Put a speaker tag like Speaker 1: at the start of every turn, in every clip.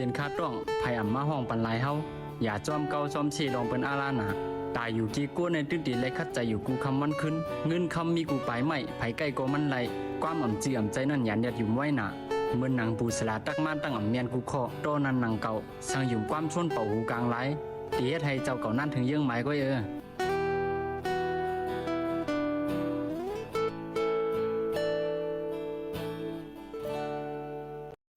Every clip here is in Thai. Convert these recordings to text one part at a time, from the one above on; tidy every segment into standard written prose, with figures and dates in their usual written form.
Speaker 1: เป็นคาต้องไผอ่ำมาห้องปันหลายเฮาอย่าจอมเก่าจอมเชลองเป็นอาลาหนาตายอยู่ที่กู้ในตึกดีและคัดใจอยู่กูคำมันขึ้นเงินคำมีกูปลายไม่ไผใกล้ก็มันไหลความอ่ำจีอ่ำใจนั่นหยันยัดอยู่ไว้หนาเมื่อนางปูสลาตักมาตั้งอ่ำเมียนกูเคาะโตนันนางเก่าสั่งอยู่ความชวนเป่าหูกลางไหลตีเฮ็ดให้เจ้าเก่านั่นถึงเยื่องไม้ก็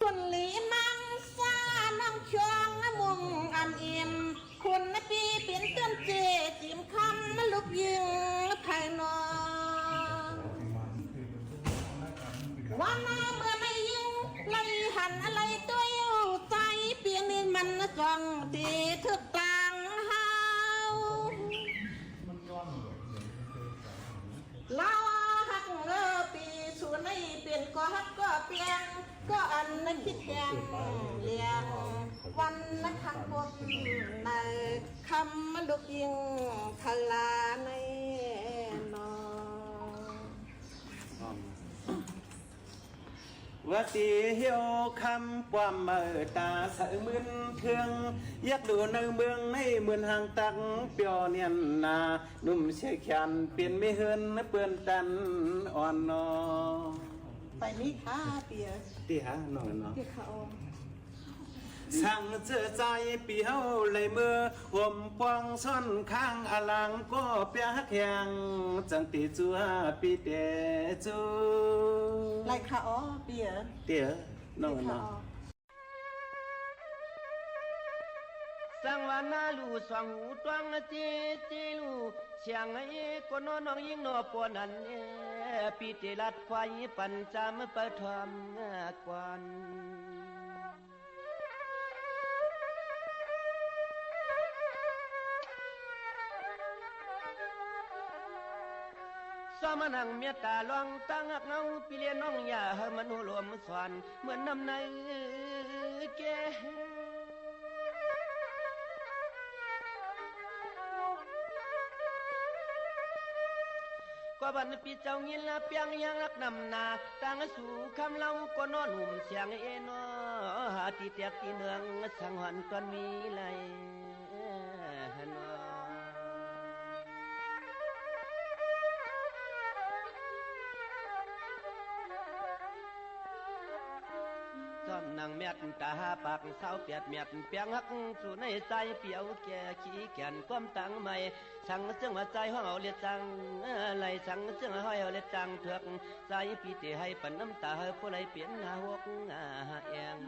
Speaker 2: คุณลีมังซาน้องชวงมุงอำอิ่มคุณนปีเป็นเต้นเจจิมคำมาลุกยิงภายนอกวันน้าเมื่อไม่ยิงไล่หันอะไรตัวอยู่ใจเปียงนี่มันจ้องตีทึกกลางเฮาลาหักปีส่วนในเปลี่ยนก็ฮักก็เปลี่ยนก็อันนั้นคิดแกงเลี้ยงวันนั้นขังบนในคำมันลุกยิงทลาในนอ
Speaker 3: ว่าตีเหี่ยวคำความเมื่อตาสะมึนเครื่องยักดูในเมืองในเมืองห่างตักเปียวเนียนนานุ่มเชี่ยแขนเปลี่ยนไม่เฮินเปื้อนตันอ่อนนอ
Speaker 2: ไปนี่ค่ะเปีย
Speaker 3: ตีหาหน่อยเนาะ
Speaker 2: เปียเขา
Speaker 3: สั่งเจอใจปีเฮาเลยมือห่มพวงซ่อนข้างอลังก็เปียกแข็งจังตีจัวปีเตจู
Speaker 2: ไรค่ะอ๋อเปีย
Speaker 3: เตี๋ยน้องเนาะสังวานาลูสองหูตวงจีจีลูเชียงไอ้ก็นอนน้องยิงนอปวนันปีเตลัดไฟปันจามเปิดทอมกวนสามันังเมียตาลองตั้งเงาปีเลียน้องอย่าให้มันหัวลมสวนเหมือนน้ำในแก่ก็บันปีเจ้าเงินละเปียงยังรักนำนาตั้งสู่คำเล่าก็นอนหุ่มเสียงเอ็นอหาที่เตียกที่เนืองสังหอนก่อนมีไหลนางเมียดตาปากเศร้าเปียดเมียดเปียงหักสู่ในใจเปียวแก่ขี้แก่นก้มตังใหม่สั่งเสื่องว่าใจห้องเอาเลียจังไหลสั่งเสื่องห้อยเอาเลียจังเถือกใจปีเตให้ปันน้ำตาผู้ไรเปลี่ยนหาหกเอง